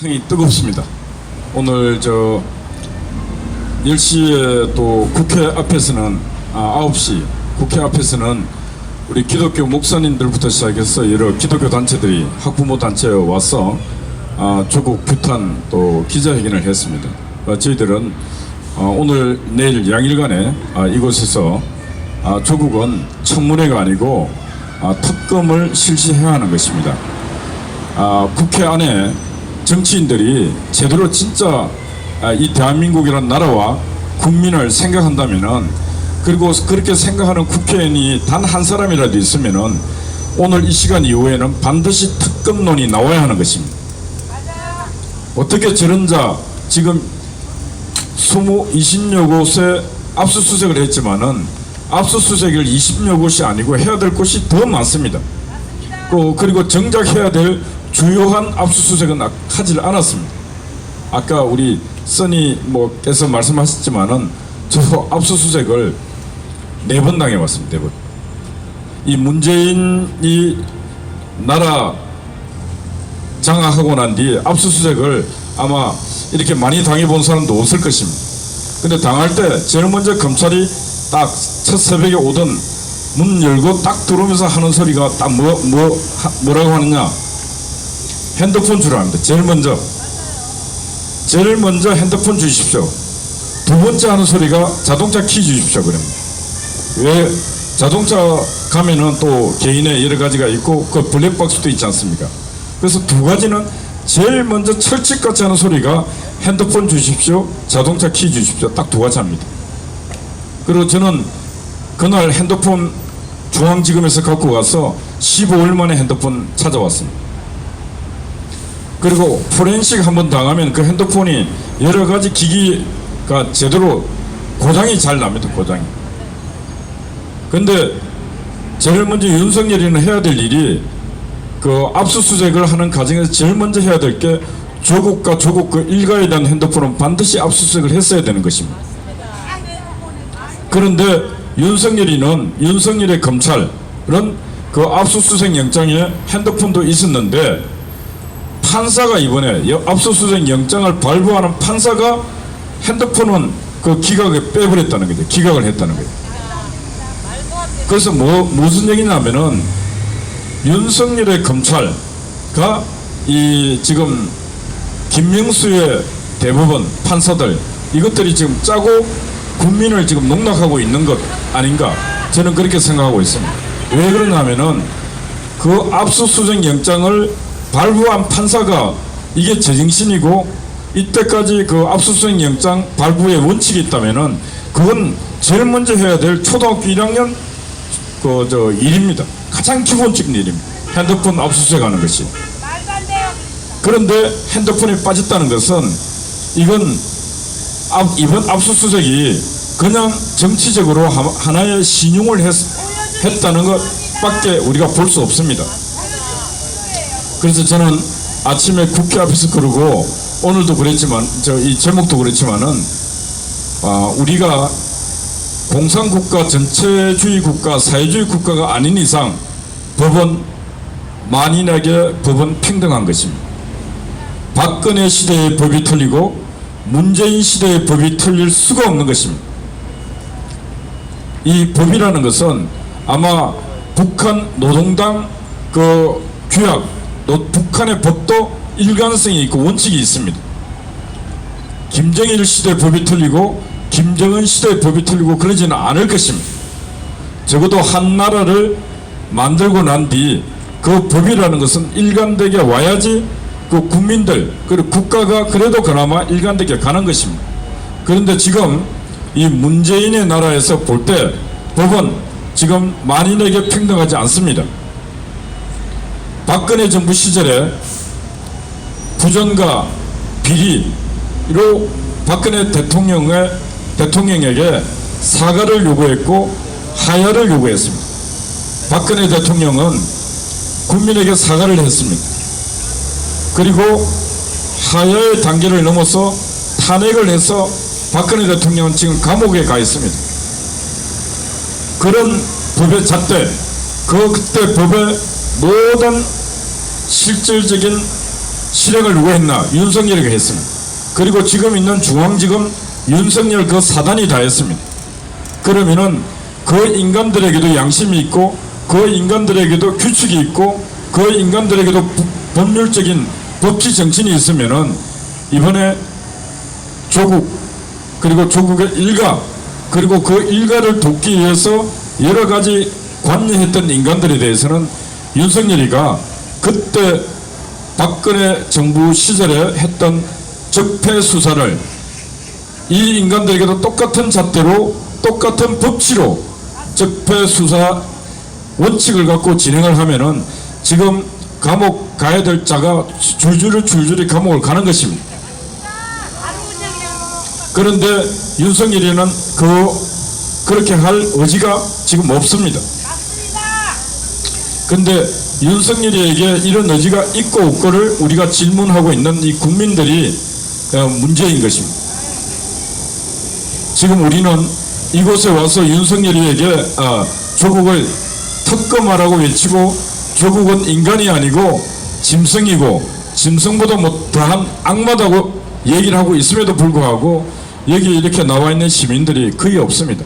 굉장히 뜨겁습니다. 오늘 10시에 또 국회 앞에서는 9시 국회 앞에서는 우리 기독교 목사님들부터 시작해서 여러 기독교 단체들이 학부모 단체에 와서 조국 규탄 또 기자회견을 했습니다. 저희들은 오늘 내일 양일간에 이곳에서 조국은 청문회가 아니고 특검을 실시해야 하는 것입니다. 국회 안에 정치인들이 제대로 진짜 이 대한민국이라는 나라와 국민을 생각한다면은, 그리고 그렇게 생각하는 국회의원이 단 한 사람이라도 있으면은 오늘 이 시간 이후에는 반드시 특검론이 나와야 하는 것입니다. 어떻게 저런 자 지금 20여 곳에 압수수색을 했지만은 압수수색을 20여 곳이 아니고 해야 될 곳이 더 많습니다. 그리고 정작 해야 될 주요한 압수수색은 하질 않았습니다. 아까 우리 써니 께서 말씀하셨지만은 저 압수수색을 4번 당해왔습니다. 4번. 이 문재인이 나라 장악하고 난 뒤 압수수색을 아마 이렇게 많이 당해본 사람도 없을 것입니다. 근데 당할 때 제일 먼저 검찰이 딱 첫 새벽에 오던 문 열고 딱 들어오면서 하는 소리가 딱 뭐라고 하느냐, 핸드폰 주라 합니다. 제일 먼저 핸드폰 주십시오. 두 번째 하는 소리가 자동차 키 주십시오. 그럽니다. 왜? 자동차 가면은 또 개인의 여러 가지가 있고 그 블랙박스도 있지 않습니까? 그래서 두 가지는 제일 먼저 철칙같이 하는 소리가 핸드폰 주십시오, 자동차 키 주십시오. 딱 두 가지 합니다. 그리고 저는 그날 핸드폰 중앙지검에서 갖고 가서 15일 만에 핸드폰 찾아왔습니다. 그리고 포렌식 한번 당하면 그 핸드폰이 여러 가지 기기가 제대로 고장이 잘 납니다. 고장이. 근데 제일 먼저 윤석열이는 해야 될 일이 그 압수수색을 하는 과정에서 제일 먼저 해야 될 게 조국과 조국 그 일가에 대한 핸드폰은 반드시 압수수색을 했어야 되는 것입니다. 그런데 윤석열의 검찰은 그 압수수색 영장에 핸드폰도 있었는데 판사가 이번에 압수수색 영장을 발부하는 판사가 핸드폰은 그 기각을 빼버렸다는 거죠. 기각을 했다는 거예요. 그래서 무슨 얘기냐면은 윤석열의 검찰과 이 지금 김명수의 대법원 판사들, 이것들이 지금 짜고 국민을 지금 농락하고 있는 것 아닌가, 저는 그렇게 생각하고 있습니다. 왜 그러냐면은 그 압수수색 영장을 발부한 판사가 이게 제정신이고 이때까지 그 압수수색 영장 발부의 원칙이 있다면은 그건 제일 먼저 해야 될 초등학교 1학년 일입니다. 가장 기본적인 일입니다. 핸드폰 압수수색하는 것이. 그런데 핸드폰이 빠졌다는 것은 이건 이번 압수수색이 그냥 정치적으로 하나의 신용을 했다는 것밖에 우리가 볼 수 없습니다. 그래서 저는 아침에 국회 앞에서 그러고 오늘도 그랬지만 이 제목도 그렇지만은 우리가 공산국가, 전체주의 국가, 사회주의 국가가 아닌 이상 법은 만인에게 법은 평등한 것입니다. 박근혜 시대의 법이 틀리고 문재인 시대의 법이 틀릴 수가 없는 것입니다. 이 법이라는 것은 아마 북한 노동당 그 규약, 북한의 법도 일관성이 있고 원칙이 있습니다. 김정일 시대의 법이 틀리고 김정은 시대의 법이 틀리고 그러지는 않을 것입니다. 적어도 한 나라를 만들고 난 뒤 그 법이라는 것은 일관되게 와야지 그 국민들 그리고 국가가 그래도 그나마 일관되게 가는 것입니다. 그런데 지금 이 문재인의 나라에서 볼 때 법은 지금 만인에게 평등하지 않습니다. 박근혜 정부 시절에 부정과 비리로 박근혜 대통령에게 사과를 요구했고 하야를 요구했습니다. 박근혜 대통령은 국민에게 사과를 했습니다. 그리고 하야의 단계를 넘어서 탄핵을 해서 박근혜 대통령은 지금 감옥에 가 있습니다. 그런 법의 잣대, 그때 법의 모든 실질적인 실행을 누가 했나? 윤석열이가 했습니다. 그리고 지금 있는 중앙지검 윤석열 그 사단이 다 했습니다. 그러면은 그 인간들에게도 양심이 있고 그 인간들에게도 규칙이 있고 그 인간들에게도 법률적인 법치 정신이 있으면은 이번에 조국 그리고 조국의 일가 그리고 그 일가를 돕기 위해서 여러 가지 관여했던 인간들에 대해서는 윤석열이가 그때 박근혜 정부 시절에 했던 적폐 수사를 이 인간들에게도 똑같은 잣대로 똑같은 법치로 적폐 수사 원칙을 갖고 진행을 하면은 지금 감옥 가야 될 자가 줄줄이 감옥을 가는 것입니다. 그런데 윤석열이는 그렇게 할 의지가 지금 없습니다. 근데 윤석열이에게 이런 의지가 있고 없고를 우리가 질문하고 있는 이 국민들이 문제인 것입니다. 지금 우리는 이곳에 와서 윤석열이에게 조국을 특검하라고 외치고 조국은 인간이 아니고 짐승이고 짐승보다 못한 악마다고 얘기를 하고 있음에도 불구하고 여기 이렇게 나와 있는 시민들이 거의 없습니다.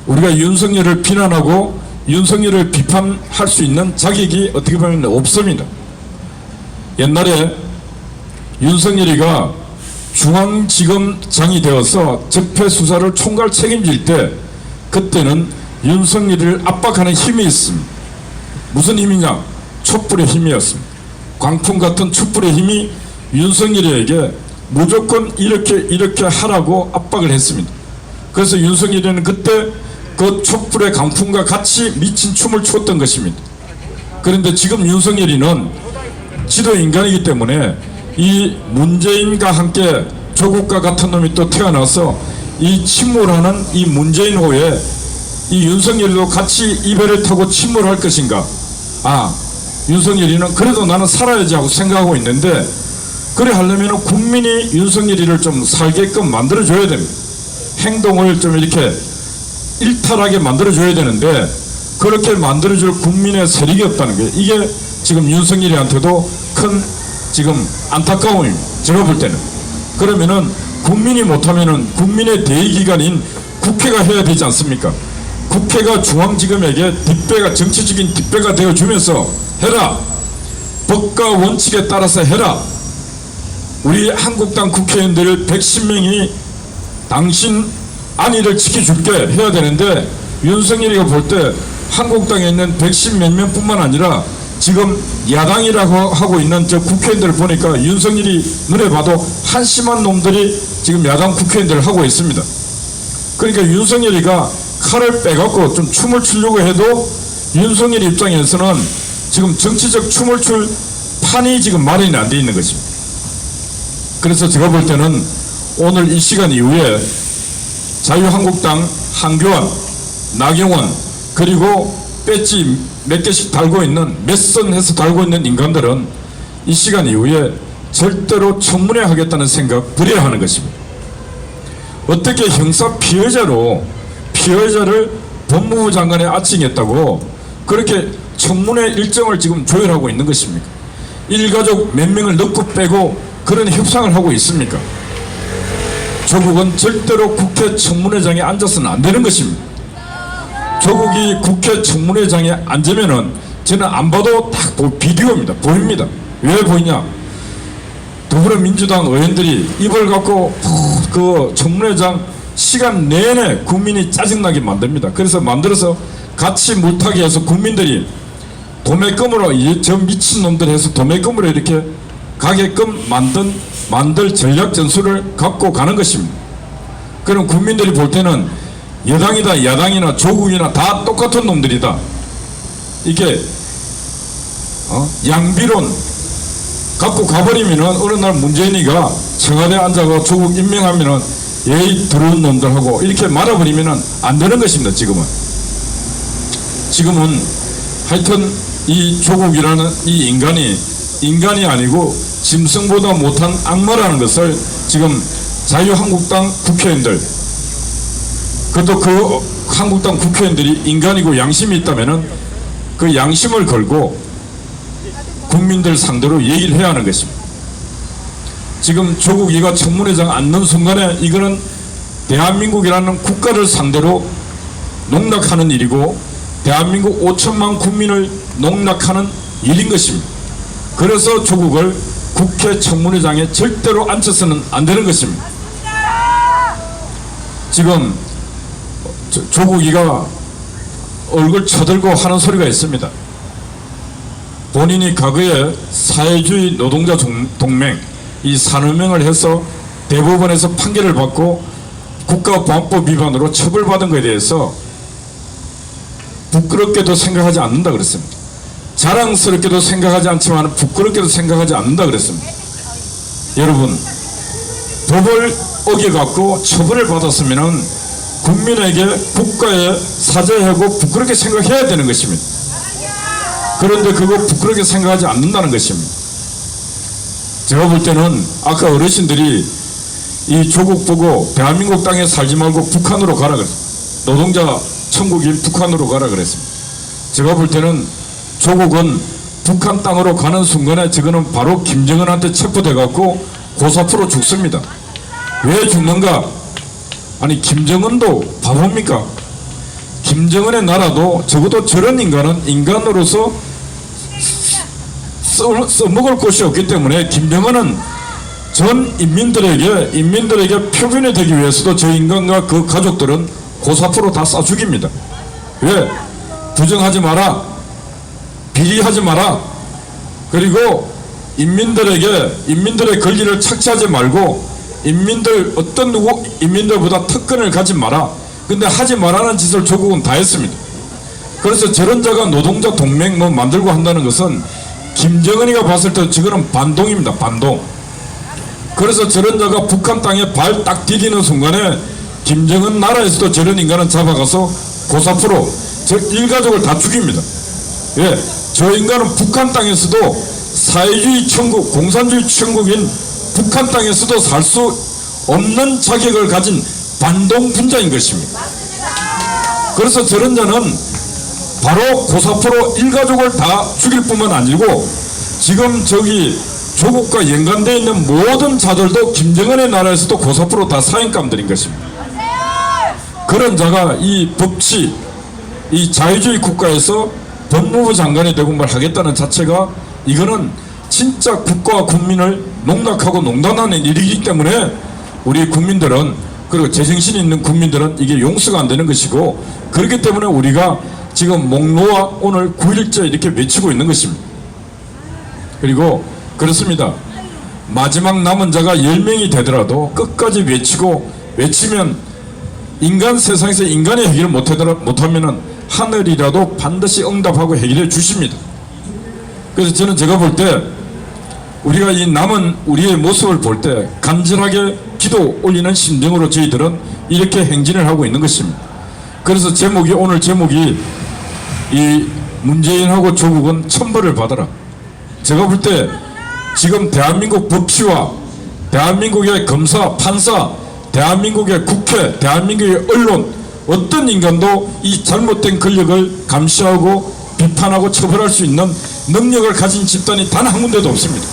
우리가 윤석열을 비난하고 윤석열을 비판할 수 있는 자격이 어떻게 보면 없습니다. 옛날에 윤석열이가 중앙지검장이 되어서 적폐 수사를 총괄 책임질 때 그때는 윤석열이를 압박하는 힘이 있습니다. 무슨 힘이냐? 촛불의 힘이었습니다. 광풍 같은 촛불의 힘이 윤석열이에게 무조건 이렇게 하라고 압박을 했습니다. 그래서 윤석열이는 그때 그 촛불의 강풍과 같이 미친 춤을 추었던 것입니다. 그런데 지금 윤석열이는 지도 인간이기 때문에 이 문재인과 함께 조국과 같은 놈이 또 태어나서 이 침몰하는 이 문재인 호에 이 윤석열이도 같이 이별을 타고 침몰할 것인가? 윤석열이는 그래도 나는 살아야지 하고 생각하고 있는데 그래 하려면 국민이 윤석열이를 좀 살게끔 만들어줘야 됩니다. 행동을 좀 이렇게 일탈하게 만들어줘야 되는데 그렇게 만들어줄 국민의 세력이 없다는 게 이게 지금 윤석열이한테도 큰 지금 안타까움입니다. 제가 볼 때는. 그러면은 국민이 못하면은 국민의 대의기관인 국회가 해야 되지 않습니까? 국회가 중앙지검에게 뒷배가 정치적인 뒷배가 되어주면서 해라. 법과 원칙에 따라서 해라. 우리 한국당 국회의원들 110명이 당신 안위를 지켜줄게 해야 되는데 윤석열이가 볼 때 한국당에 있는 110몇 명뿐만 아니라 지금 야당이라고 하고 있는 저 국회의원들을 보니까 윤석열이 눈에 봐도 한심한 놈들이 지금 야당 국회의원들을 하고 있습니다. 그러니까 윤석열이가 칼을 빼갖고 좀 춤을 추려고 해도 윤석열 입장에서는 지금 정치적 춤을 출 판이 지금 마련이 안 돼 있는 것입니다. 그래서 제가 볼 때는 오늘 이 시간 이후에 자유한국당 한교안, 나경원 그리고 배지 몇 개씩 달고 있는 몇 선 해서 달고 있는 인간들은 이 시간 이후에 절대로 청문회 하겠다는 생각 버려야 하는 것입니다. 어떻게 형사 피해자를 법무부 장관에 아칭했다고 그렇게 청문회 일정을 지금 조율하고 있는 것입니까? 일가족 몇 명을 넣고 빼고 그런 협상을 하고 있습니까? 조국은 절대로 국회 청문회장에 앉아서는 안 되는 것입니다. 조국이 국회 청문회장에 앉으면은 저는 안 봐도 딱 비디오입니다. 보입니다. 왜 보이냐? 더불어민주당 의원들이 입을 갖고 그 청문회장 시간 내내 국민이 짜증나게 만듭니다. 그래서 만들어서 같이 못하게 해서 국민들이 도매금으로 저 미친놈들 해서 도매금으로 이렇게 가게끔 만들 전략 전술을 갖고 가는 것입니다. 그럼 국민들이 볼 때는 여당이다 야당이나 조국이나 다 똑같은 놈들이다. 이게 양비론 갖고 가버리면은 어느 날 문재인이가 청와대에 앉아서 조국 임명하면은 예의 더러운 놈들하고 이렇게 말아버리면은 안 되는 것입니다. 지금은 하여튼 이 조국이라는 이 인간이 아니고 짐승보다 못한 악마라는 것을 지금 자유한국당 국회의원들 그것도 그 한국당 국회의원들이 인간이고 양심이 있다면은 그 양심을 걸고 국민들 상대로 얘기를 해야 하는 것입니다. 지금 조국이가 청문회장 앉는 순간에 이거는 대한민국이라는 국가를 상대로 농락하는 일이고 대한민국 5천만 국민을 농락하는 일인 것입니다. 그래서 조국을 국회 청문회장에 절대로 앉혀서는 안 되는 것입니다. 지금 조국이가 얼굴 쳐들고 하는 소리가 있습니다. 본인이 과거에 사회주의 노동자 동맹 이 산업명을 해서 대법원에서 판결을 받고 국가보안법 위반으로 처벌받은 것에 대해서 부끄럽게도 생각하지 않는다 그랬습니다. 자랑스럽게도 생각하지 않지만 부끄럽게도 생각하지 않는다 그랬습니다. 여러분, 법을 어겨갖고 처벌을 받았으면 국민에게 국가에 사죄하고 부끄럽게 생각해야 되는 것입니다. 그런데 그거 부끄럽게 생각하지 않는다는 것입니다. 제가 볼 때는 아까 어르신들이 이 조국 보고 대한민국 땅에 살지 말고 북한으로 가라 그랬습니다. 노동자 천국인 북한으로 가라 그랬습니다. 제가 볼 때는 조국은 북한 땅으로 가는 순간에 저거는 바로 김정은한테 체포돼 갖고 고사프로 죽습니다. 왜 죽는가? 아니 김정은도 바보입니까? 김정은의 나라도 적어도 저런 인간은 인간으로서 써먹을 곳이 없기 때문에 김정은은 전 인민들에게 표준이 되기 위해서도 저 인간과 그 가족들은 고사프로 다 쏴 죽입니다. 왜? 부정하지 마라, 비리하지 마라, 그리고 인민들의 권리를 착취하지 말고 인민들보다 특권을 가지 마라. 근데 하지 말라는 짓을 조국은 다 했습니다. 그래서 저런 자가 노동자 동맹 만들고 한다는 것은 김정은이가 봤을 때 저거는 반동입니다. 반동. 그래서 저런 자가 북한 땅에 발 딱 디디는 순간에 김정은 나라에서도 저런 인간은 잡아가서 고사프로 저 일가족을 다 죽입니다. 예, 저 인간은 북한 땅에서도 사회주의 천국, 공산주의 천국인 북한 땅에서도 살 수 없는 자격을 가진 반동 분자인 것입니다. 그래서 저런 자는 바로 고사프로 일가족을 다 죽일 뿐만 아니고 지금 저기 조국과 연관되어 있는 모든 자들도 김정은의 나라에서도 고사프로 다 사형감들인 것입니다. 그런 자가 이 법치, 이 자유주의 국가에서 법무부 장관이 되고 뭘 하겠다는 자체가 이거는 진짜 국가와 국민을 농락하고 농단하는 일이기 때문에 우리 국민들은, 그리고 제정신 있는 국민들은 이게 용서가 안 되는 것이고, 그렇기 때문에 우리가 지금 목노아 오늘 9일째 이렇게 외치고 있는 것입니다. 그리고 그렇습니다. 마지막 남은 자가 10명이 되더라도 끝까지 외치면 인간 세상에서 인간의 해결을 못하면은 하늘이라도 반드시 응답하고 해결해 주십니다. 그래서 저는 제가 볼 때 우리가 이 남은 우리의 모습을 볼 때 간절하게 기도 올리는 심정으로 저희들은 이렇게 행진을 하고 있는 것입니다. 그래서 오늘 제목이 이 문재인하고 조국은 천벌을 받아라. 제가 볼 때 지금 대한민국 법치와 대한민국의 검사, 판사, 대한민국의 국회, 대한민국의 언론, 어떤 인간도 이 잘못된 권력을 감시하고 비판하고 처벌할 수 있는 능력을 가진 집단이 단 한 군데도 없습니다.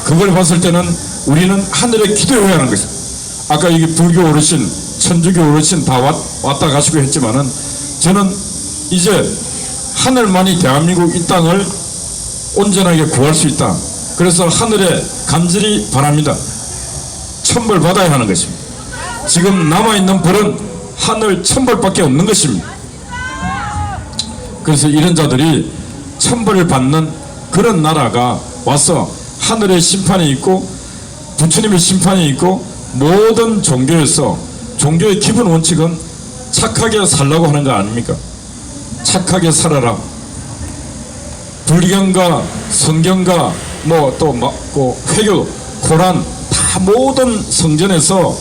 그걸 봤을 때는 우리는 하늘에 기도해야 하는 것입니다. 아까 이게 불교 어르신, 천주교 어르신 다 왔다 가시고 했지만은 저는 이제 하늘만이 대한민국 이 땅을 온전하게 구할 수 있다. 그래서 하늘에 간절히 바랍니다. 천벌 받아야 하는 것입니다. 지금 남아있는 벌은 하늘 천벌밖에 없는 것입니다. 그래서 이런 자들이 천벌을 받는 그런 나라가 와서 하늘의 심판이 있고 부처님의 심판이 있고 모든 종교에서 종교의 기본 원칙은 착하게 살라고 하는 거 아닙니까? 착하게 살아라. 불경과 성경과 회교, 코란 다 모든 성전에서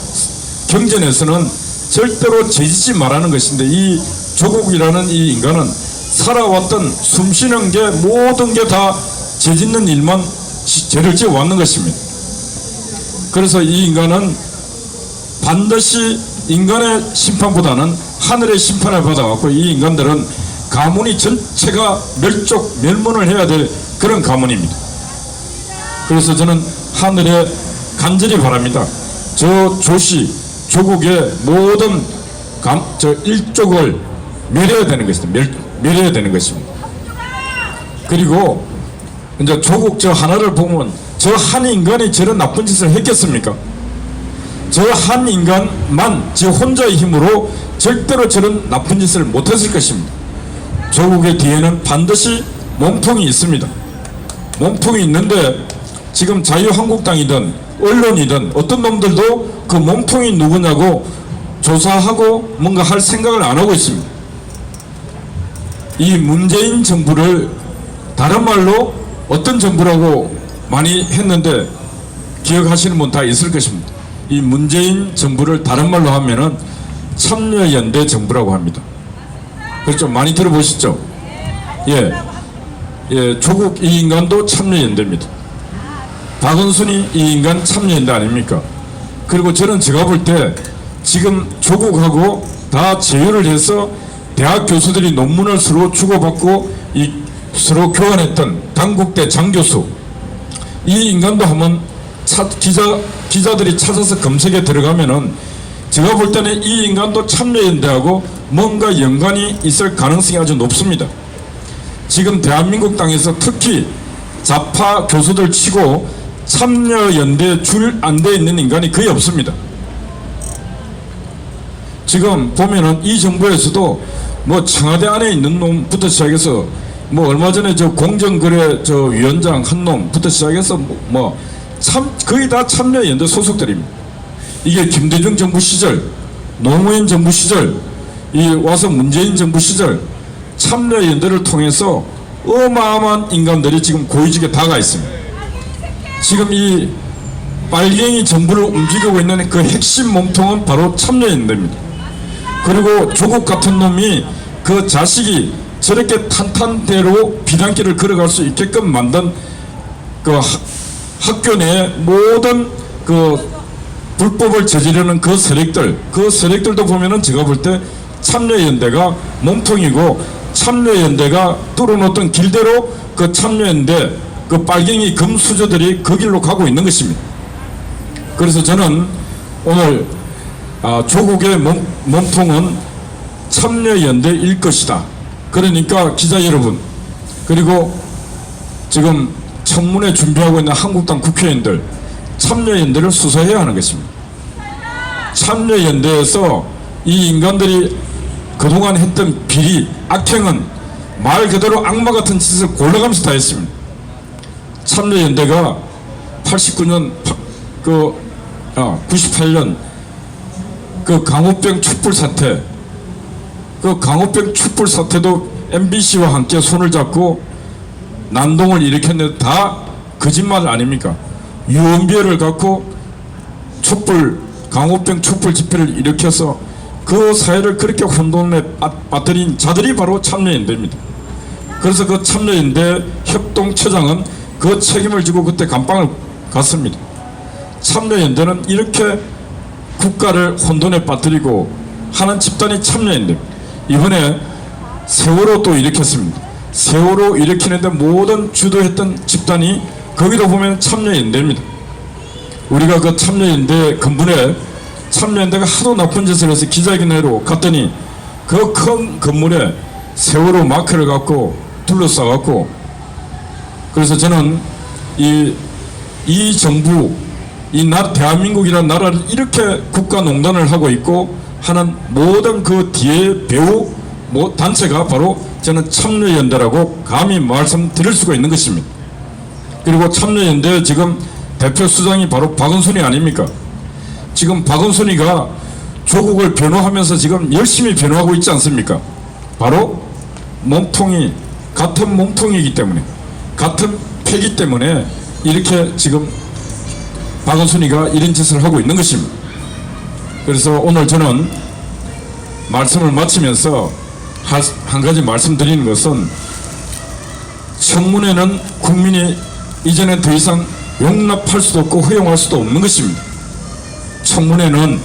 경전에서는 절대로 죄짓지 말라는 것인데 이 조국이라는 이 인간은 살아왔던 숨쉬는 게 모든 게 다 죄짓는 일만 죄를 지어 왔는 것입니다. 그래서 이 인간은 반드시 인간의 심판보다는 하늘의 심판을 받아갖고 이 인간들은 가문이 전체가 멸문을 해야 될 그런 가문입니다. 그래서 저는 하늘의 간절히 바랍니다. 저 조씨, 조국의 모든 저 일족을 멸해야 되는 것입니다. 멸해야 되는 것입니다. 그리고 이제 조국 저 하나를 보면 저 한 인간이 저런 나쁜 짓을 했겠습니까? 저 한 인간만 지 혼자의 힘으로 절대로 저런 나쁜 짓을 못했을 것입니다. 조국의 뒤에는 반드시 몸통이 있습니다. 몸통이 있는데 지금 자유한국당이든 언론이든 어떤 놈들도 그 몸통이 누구냐고 조사하고 뭔가 할 생각을 안 하고 있습니다. 이 문재인 정부를 다른 말로 어떤 정부라고 많이 했는데 기억하시는 분 다 있을 것입니다. 이 문재인 정부를 다른 말로 하면은 참여연대 정부라고 합니다. 그렇죠? 많이 들어보시죠? 예. 예, 조국 이 인간도 참여연대입니다. 박원순이 이 인간 참여연대 아닙니까? 그리고 저는 제가 볼 때 지금 조국하고 다 제휴를 해서 대학 교수들이 논문을 서로 주고받고 서로 교환했던 당국대 장교수, 이 인간도 한번 기자들이 찾아서 검색에 들어가면은 제가 볼 때는 이 인간도 참여연대하고 뭔가 연관이 있을 가능성이 아주 높습니다. 지금 대한민국 땅에서 특히 좌파 교수들 치고 참여연대에 줄 안 돼 있는 인간이 거의 없습니다. 지금 보면은 이 정부에서도 뭐 청와대 안에 있는 놈부터 시작해서 뭐 얼마 전에 저 공정거래 저 위원장 한 놈부터 시작해서 참 거의 다 참여연대 소속들입니다. 이게 김대중 정부 시절, 노무현 정부 시절, 이 와서 문재인 정부 시절 참여연대를 통해서 어마어마한 인간들이 지금 고위직에 다가 있습니다. 지금 이 빨갱이 정부를 움직이고 있는 그 핵심 몸통은 바로 참여연대입니다. 그리고 조국 같은 놈이 그 자식이 저렇게 탄탄대로 비단길을 걸어갈 수 있게끔 만든 그 학교 내 모든 그 불법을 저지르는 그 세력들도 보면은 제가 볼 때 참여연대가 몸통이고 참여연대가 뚫어놓던 길대로 그 참여연대 그 빨갱이 금수저들이 그 길로 가고 있는 것입니다. 그래서 저는 오늘 조국의 몸통은 참여연대일 것이다. 그러니까 기자 여러분, 그리고 지금 청문회 준비하고 있는 한국당 국회의원들, 참여연대를 수사해야 하는 것입니다. 참여연대에서 이 인간들이 그동안 했던 비리, 악행은 말 그대로 악마 같은 짓을 골라가면서 다 했습니다. 참여연대가 89년 98년 그 강호병 촛불 사태, 그 강호병 촛불 사태도 MBC와 함께 손을 잡고 난동을 일으켰는데 다 거짓말 아닙니까? 유언비어를 갖고 강호병 촛불 집회를 일으켜서 그 사회를 그렇게 혼돈에 빠뜨린 자들이 바로 참여연대입니다. 그래서 그 참여연대 협동처장은 그 책임을 지고 그때 감방을 갔습니다. 참여연대는 이렇게 국가를 혼돈에 빠뜨리고 하는 집단이 참여연대. 이번에 세월호 또 일으켰습니다. 세월호 일으키는데 모든 주도했던 집단이 거기도 보면 참여연대입니다. 우리가 그 참여연대 건물에 참여연대가 하도 나쁜 짓을 해서 기자회견회로 갔더니 그 큰 건물에 세월호 마크를 갖고 둘러싸갖고, 그래서 저는 이 정부, 대한민국이라는 나라를 이렇게 국가농단을 하고 있고 하는 모든 그 뒤에 배우 단체가 바로 저는 참여연대라고 감히 말씀드릴 수가 있는 것입니다. 그리고 참여연대 지금 대표 수장이 바로 박원순이 아닙니까? 지금 박원순이가 조국을 변호하면서 지금 열심히 변호하고 있지 않습니까? 바로 같은 몸통이기 때문에, 같은 패기 때문에 이렇게 지금 박원순이가 이런 짓을 하고 있는 것입니다. 그래서 오늘 저는 말씀을 마치면서 한 가지 말씀드리는 것은, 청문회는 국민이 이제는 더 이상 용납할 수도 없고 허용할 수도 없는 것입니다. 청문회는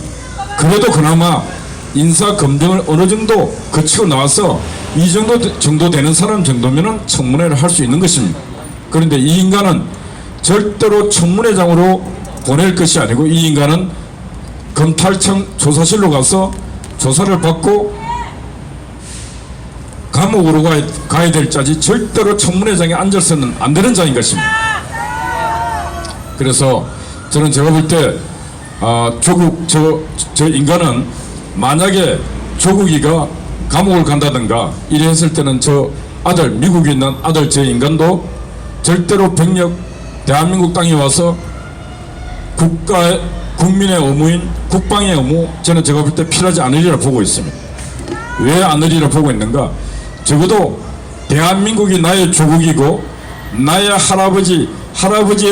그래도 그나마 인사 검증을 어느 정도 거치고 나와서 이 정도 되는 사람 정도면은 청문회를 할 수 있는 것입니다. 그런데 이 인간은 절대로 청문회장으로 보낼 것이 아니고 이 인간은 검찰청 조사실로 가서 조사를 받고 감옥으로 가야 될 자지 절대로 청문회장에 앉아서는 안 되는 자인 것입니다. 그래서 저는 제가 볼 때 조국 저 인간은 만약에 조국이가 감옥을 간다든가 이래 했을 때는 저 아들 미국에 있는 아들 저 인간도 절대로 병력 대한민국 땅에 와서 국민의 의무인 국방의 의무 저는 제가 볼 때 필요하지 않으리라 보고 있습니다. 왜 않으리라 보고 있는가? 적어도 대한민국이 나의 조국이고 나의 할아버지의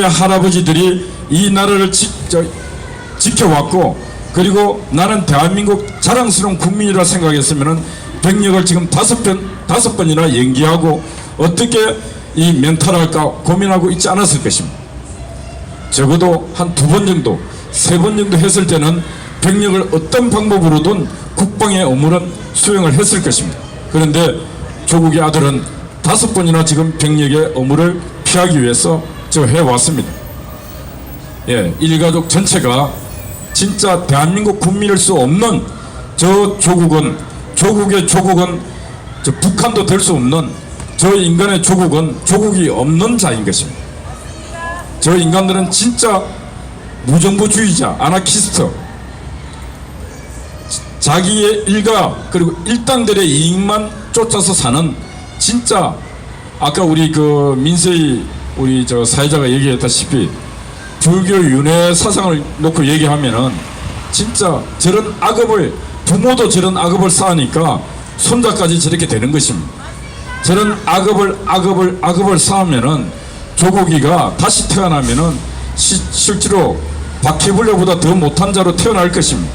할아버지들이 이 나라를 지켜왔고 그리고 나는 대한민국 자랑스러운 국민이라 생각했으면은 병력을 지금 다섯 번이나 연기하고 어떻게 이 멘탈할까 고민하고 있지 않았을 것입니다. 적어도 한 2번 정도 3번 정도 했을 때는 병력을 어떤 방법으로든 국방의 의무는 수행을 했을 것입니다. 그런데 조국의 아들은 5번이나 지금 병력의 의무를 피하기 위해서 저 해왔습니다. 예, 일가족 전체가 진짜 대한민국 국민일 수 없는 저 조국의 조국은 저 북한도 될 수 없는 저 인간의 조국은 조국이 없는 자인 것입니다. 저 인간들은 진짜 무정부주의자, 아나키스트, 자기의 일가 그리고 일당들의 이익만 쫓아서 사는 진짜 아까 우리 그 민세희 우리 저 사회자가 얘기했다시피 불교 윤회 사상을 놓고 얘기하면은 진짜 저런 악업을 부모도 저런 악업을 쌓으니까 손자까지 저렇게 되는 것입니다. 저런 악업을 쌓으면은 조국이가 다시 태어나면은 실제로 바퀴벌레보다 더 못한 자로 태어날 것입니다.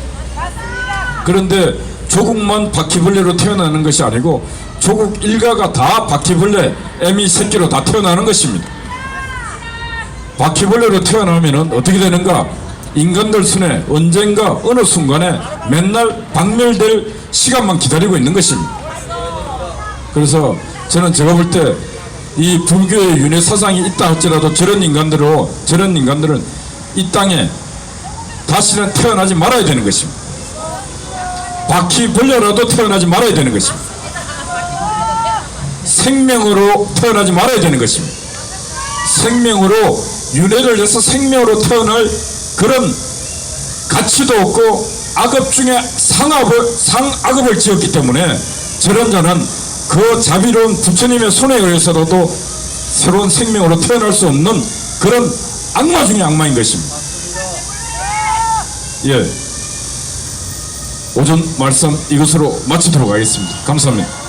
그런데 조국만 바퀴벌레로 태어나는 것이 아니고 조국 일가가 다 바퀴벌레 애미 새끼로 다 태어나는 것입니다. 바퀴벌레로 태어나면은 어떻게 되는가? 인간들 손에 언젠가 어느 순간에 맨날 박멸될 시간만 기다리고 있는 것입니다. 그래서 저는 제가 볼 때 이 불교의 윤회 사상이 있다 할지라도 저런 인간들은 이 땅에 다시는 태어나지 말아야 되는 것입니다. 바퀴벌레라도 태어나지 말아야 되는 것입니다. 생명으로 태어나지 말아야 되는 것입니다. 생명으로 윤회를 해서 생명으로 태어날 그런 가치도 없고 악업 중에 상악업을 지었기 때문에 저런 자는 그 자비로운 부처님의 손에 의해서라도 새로운 생명으로 태어날 수 없는 그런 악마 중에 악마인 것입니다. 예, 오전 말씀 이것으로 마치도록 하겠습니다. 감사합니다.